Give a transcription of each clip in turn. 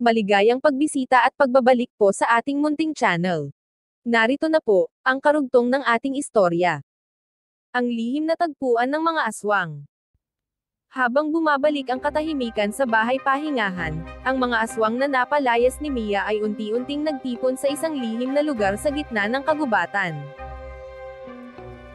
Maligayang pagbisita at pagbabalik po sa ating munting channel. Narito na po, ang karugtong ng ating istorya. Ang lihim na tagpuan ng mga aswang. Habang bumabalik ang katahimikan sa bahay pahingahan, ang mga aswang na napalayas ni Mia ay unti-unting nagtipon sa isang lihim na lugar sa gitna ng kagubatan.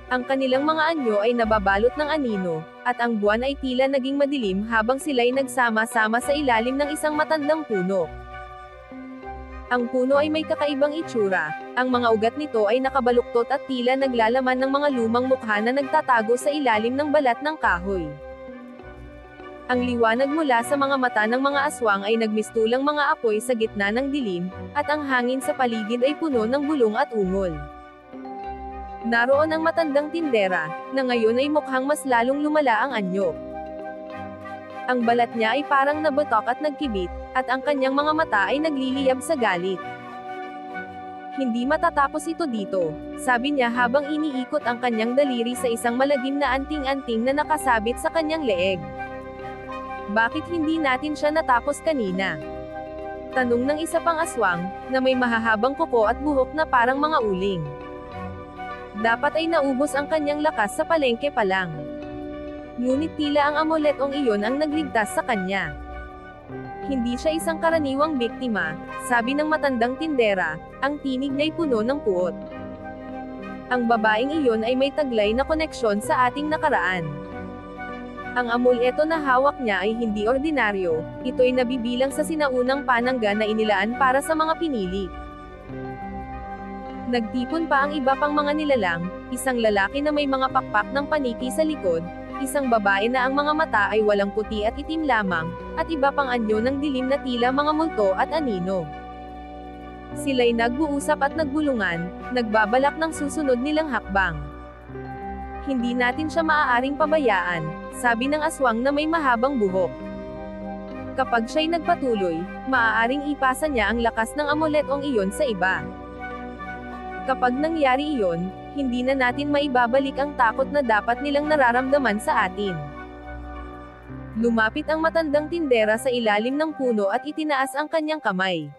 Ang kanilang mga anyo ay nababalot ng anino, at ang buwan ay tila naging madilim habang sila'y nagsama-sama sa ilalim ng isang matandang puno. Ang puno ay may kakaibang itsura, ang mga ugat nito ay nakabaluktot at tila naglalaman ng mga lumang mukha na nagtatago sa ilalim ng balat ng kahoy. Ang liwanag mula sa mga mata ng mga aswang ay nagmistulang mga apoy sa gitna ng dilim, at ang hangin sa paligid ay puno ng bulong at ungol. Naroon ang matandang tindera, na ngayon ay mukhang mas lalong lumala ang anyo. Ang balat niya ay parang nabotok at nagkibit, at ang kanyang mga mata ay nagliliyab sa galit. Hindi matatapos ito dito, sabi niya habang iniikot ang kanyang daliri sa isang malagim na anting-anting na nakasabit sa kanyang leeg. Bakit hindi natin siya natapos kanina? Tanong ng isa pang aswang, na may mahahabang kuko at buhok na parang mga uling. Dapat ay naubos ang kanyang lakas sa palengke pa lang. Ngunit tila ang amuletong iyon ang nagligtas sa kanya. Hindi siya isang karaniwang biktima, sabi ng matandang tindera, ang tinig niya'y puno ng puot. Ang babaeng iyon ay may taglay na koneksyon sa ating nakaraan. Ang amuleto na hawak niya ay hindi ordinaryo, ito'y nabibilang sa sinaunang panangga na inilaan para sa mga pinili. Nagtipon pa ang iba pang mga nilalang, isang lalaki na may mga pakpak ng paniki sa likod, isang babae na ang mga mata ay walang puti at itim lamang, at iba pang anyo ng dilim na tila mga multo at anino. Sila'y nag-uusap at nagbulungan, nagbabalak ng susunod nilang hakbang. Hindi natin siya maaaring pabayaan, sabi ng aswang na may mahabang buhok. Kapag siya'y nagpatuloy, maaaring ipasa niya ang lakas ng amuletong iyon sa iba. Kapag nangyari iyon, hindi na natin maibabalik ang takot na dapat nilang nararamdaman sa atin. Lumapit ang matandang tindera sa ilalim ng puno at itinaas ang kanyang kamay.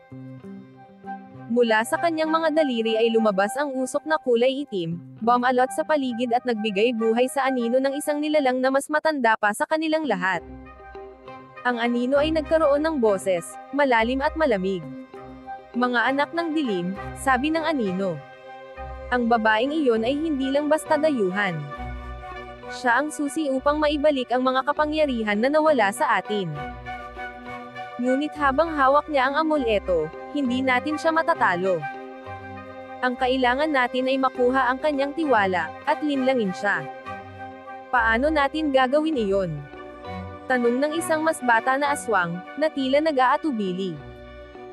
Mula sa kanyang mga daliri ay lumabas ang usok na kulay itim, bumalot sa paligid at nagbigay buhay sa anino ng isang nilalang na mas matanda pa sa kanilang lahat. Ang anino ay nagkaroon ng boses, malalim at malamig. Mga anak ng dilim, sabi ng anino. Ang babaeng iyon ay hindi lang basta dayuhan. Siya ang susi upang maibalik ang mga kapangyarihan na nawala sa atin. Ngunit habang hawak niya ang amuleto, hindi natin siya matatalo. Ang kailangan natin ay makuha ang kanyang tiwala, at linlangin siya. Paano natin gagawin iyon? Tanong ng isang mas bata na aswang, na tila nag-aatubili.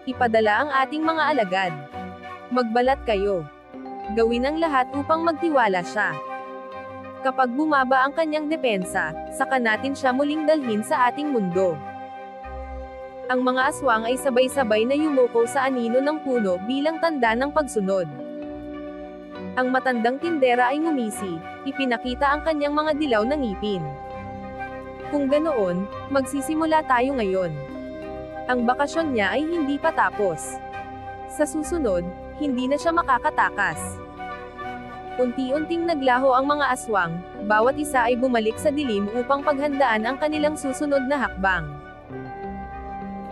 Ipadala ang ating mga alagad. Magbalat kayo. Gawin ang lahat upang magtiwala siya. Kapag bumaba ang kanyang depensa, saka natin siya muling dalhin sa ating mundo. Ang mga aswang ay sabay-sabay na yumuko sa anino ng puno bilang tanda ng pagsunod. Ang matandang tindera ay ngumisi, ipinakita ang kanyang mga dilaw na ngipin. Kung ganoon, magsisimula tayo ngayon. Ang bakasyon niya ay hindi pa tapos. Sa susunod, hindi na siya makakatakas. Unti-unting naglaho ang mga aswang, bawat isa ay bumalik sa dilim upang paghandaan ang kanilang susunod na hakbang.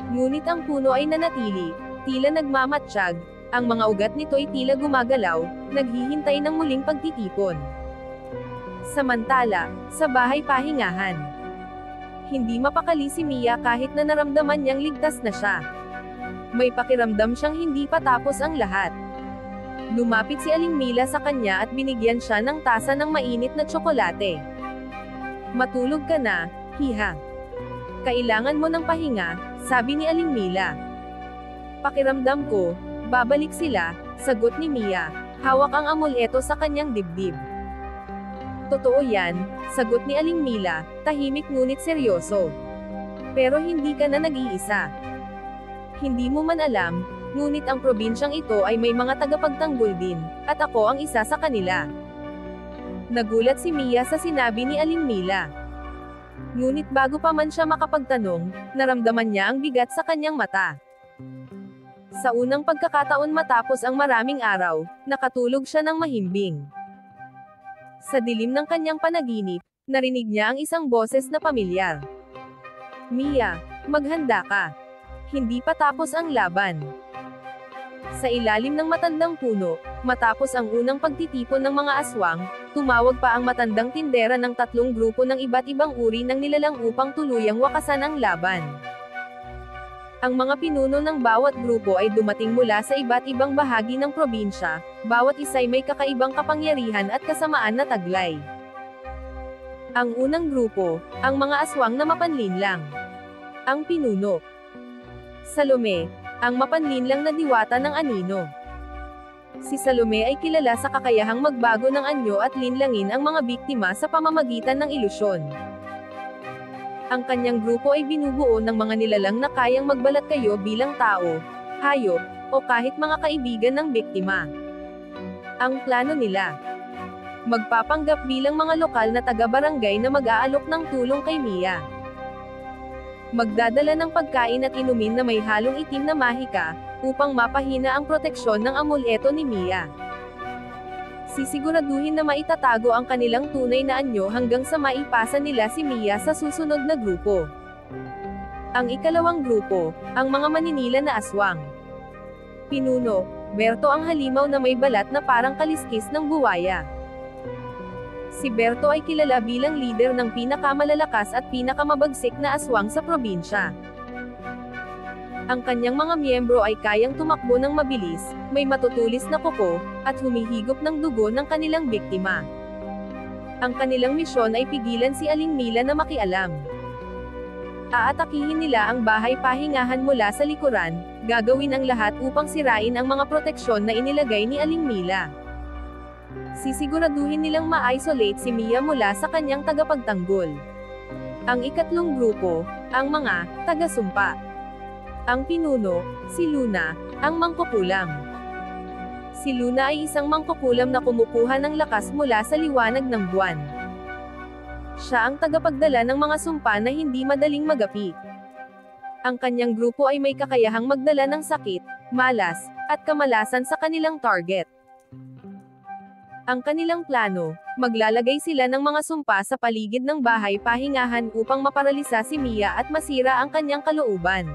Ngunit ang puno ay nanatili, tila nagmamatsyag, ang mga ugat nito ay tila gumagalaw, naghihintay ng muling pagtitipon. Samantala, sa bahay pahingahan. Hindi mapakali si Mia kahit na naramdaman niyang ligtas na siya. May pakiramdam siyang hindi pa tapos ang lahat. Lumapit si Aling Mila sa kanya at binigyan siya ng tasa ng mainit na tsokolate. Matulog ka na, hiha. Kailangan mo ng pahinga, sabi ni Aling Mila. Pakiramdam ko, babalik sila, sagot ni Mia, hawak ang amuleto sa kanyang dibdib. Totoo yan, sagot ni Aling Mila, tahimik ngunit seryoso. Pero hindi ka na nag-iisa. Hindi mo man alam, ngunit ang probinsyang ito ay may mga tagapagtanggol din, at ako ang isa sa kanila. Nagulat si Mia sa sinabi ni Aling Mila. Ngunit bago pa man siya makapagtanong, naramdaman niya ang bigat sa kanyang mata. Sa unang pagkakataon matapos ang maraming araw, nakatulog siya ng mahimbing. Sa dilim ng kanyang panaginip, narinig niya ang isang boses na pamilyar. Mia, maghanda ka. Hindi pa tapos ang laban. Sa ilalim ng matandang puno, matapos ang unang pagtitipon ng mga aswang, tumawag pa ang matandang tindera ng 3 grupo ng iba't ibang uri ng nilalang upang tuluyang wakasan ang laban. Ang mga pinuno ng bawat grupo ay dumating mula sa iba't ibang bahagi ng probinsya, bawat isa'y may kakaibang kapangyarihan at kasamaan na taglay. Ang unang grupo, ang mga aswang na mapanlinlang. Ang pinuno. Salome, ang mapanlinlang na diwata ng anino. Si Salome ay kilala sa kakayahang magbago ng anyo at linlangin ang mga biktima sa pamamagitan ng ilusyon. Ang kanyang grupo ay binubuo ng mga nilalang na kayang magbalat kayo bilang tao, hayop, o kahit mga kaibigan ng biktima. Ang plano nila. Magpapanggap bilang mga lokal na taga-barangay na mag-aalok ng tulong kay Mia. Magdadala ng pagkain at inumin na may halong itim na mahika, upang mapahina ang proteksyon ng amuleto ni Mia. Sisiguraduhin na maitatago ang kanilang tunay na anyo hanggang sa maipasa nila si Mia sa susunod na grupo. Ang ikalawang grupo, ang mga maninila na aswang. Pinuno, Berto ang halimaw na may balat na parang kaliskis ng buwaya. Si Berto ay kilala bilang leader ng pinakamalalakas at pinakamabagsik na aswang sa probinsya. Ang kanyang mga miyembro ay kayang tumakbo ng mabilis, may matutulis na kuko, at humihigop ng dugo ng kanilang biktima. Ang kanilang misyon ay pigilan si Aling Mila na makialam. Aatakihin nila ang bahay pahingahan mula sa likuran, gagawin ang lahat upang sirain ang mga proteksyon na inilagay ni Aling Mila. Sisiguraduhin nilang ma-isolate si Mia mula sa kanyang tagapagtanggol. Ang ikatlong grupo, ang mga taga-sumpa. Ang pinuno, si Luna, ang mangkukulam. Si Luna ay isang mangkukulam na kumukuha ng lakas mula sa liwanag ng buwan. Siya ang tagapagdala ng mga sumpa na hindi madaling magapi. Ang kanyang grupo ay may kakayahang magdala ng sakit, malas, at kamalasan sa kanilang target. Ang kanilang plano, maglalagay sila ng mga sumpa sa paligid ng bahay pahingahan upang maparalisa si Mia at masira ang kanyang kalooban.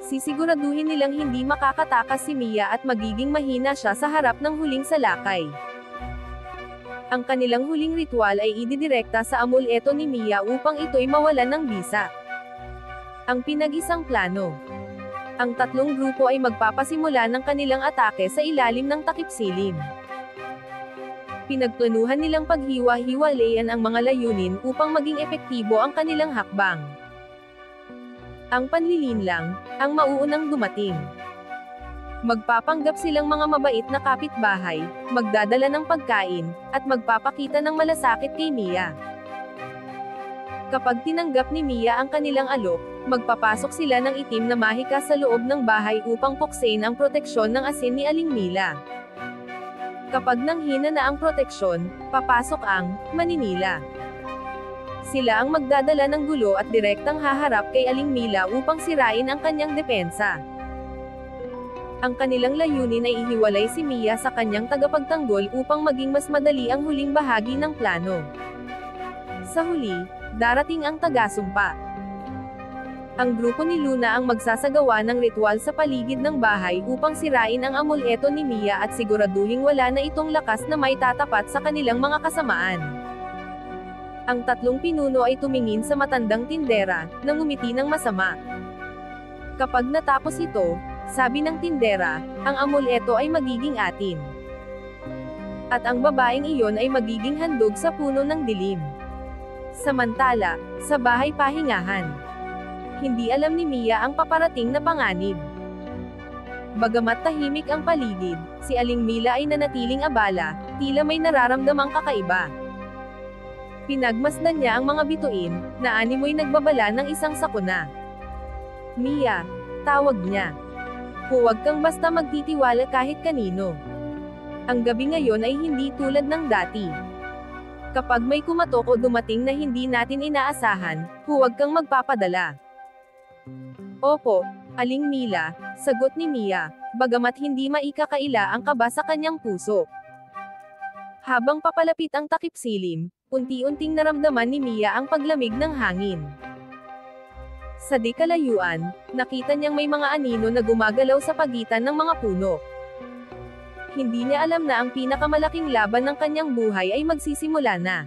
Sisiguraduhin nilang hindi makakatakas si Mia at magiging mahina siya sa harap ng huling salakay. Ang kanilang huling ritual ay ididirekta sa amuleto ni Mia upang ito'y mawalan ng bisa. Ang pinag-isang plano. Ang 3 grupo ay magpapasimula ng kanilang atake sa ilalim ng takip-silim. Pinagplanuhan nilang paghiwa-hiwalayan ang mga layunin upang maging epektibo ang kanilang hakbang. Ang panlilinlang, ang mauunang dumating. Magpapanggap silang mga mabait na kapitbahay, magdadala ng pagkain, at magpapakita ng malasakit kay Mia. Kapag tinanggap ni Mia ang kanilang alok, magpapasok sila ng itim na mahika sa loob ng bahay upang puksain ang proteksyon ng asin ni Aling Mila. Kapag nanghina na ang proteksyon, papasok ang maninila. Sila ang magdadala ng gulo at direktang haharap kay Aling Mila upang sirain ang kanyang depensa. Ang kanilang layunin ay ihiwalay si Mia sa kanyang tagapagtanggol upang maging mas madali ang huling bahagi ng plano. Sa huli, darating ang taga-sumpa. Ang grupo ni Luna ang magsasagawa ng ritual sa paligid ng bahay upang sirain ang amuleto ni Mia at siguraduhing wala na itong lakas na may tatapat sa kanilang mga kasamaan. Ang 3 pinuno ay tumingin sa matandang tindera, nang ngumiti ng masama. Kapag natapos ito, sabi ng tindera, ang amuleto ay magiging atin. At ang babaeng iyon ay magiging handog sa puno ng dilim. Samantala, sa bahay pahingahan, hindi alam ni Mia ang paparating na panganib. Bagamat tahimik ang paligid, si Aling Mila ay nanatiling abala, tila may nararamdamang kakaiba. Pinagmasdan niya ang mga bituin, na animoy nagbabala ng isang sakuna. Mia, tawag niya. Huwag kang basta magtitiwala kahit kanino. Ang gabi ngayon ay hindi tulad ng dati. Kapag may kumatok o dumating na hindi natin inaasahan, huwag kang magpapadala. Opo, Aling Mila, sagot ni Mia, bagamat hindi maikakaila ang kaba sa kanyang puso. Habang papalapit ang takip silim, unti-unting naramdaman ni Mia ang paglamig ng hangin. Sa di kalayuan, nakita niyang may mga anino na gumagalaw sa pagitan ng mga puno. Hindi niya alam na ang pinakamalaking laban ng kanyang buhay ay magsisimula na.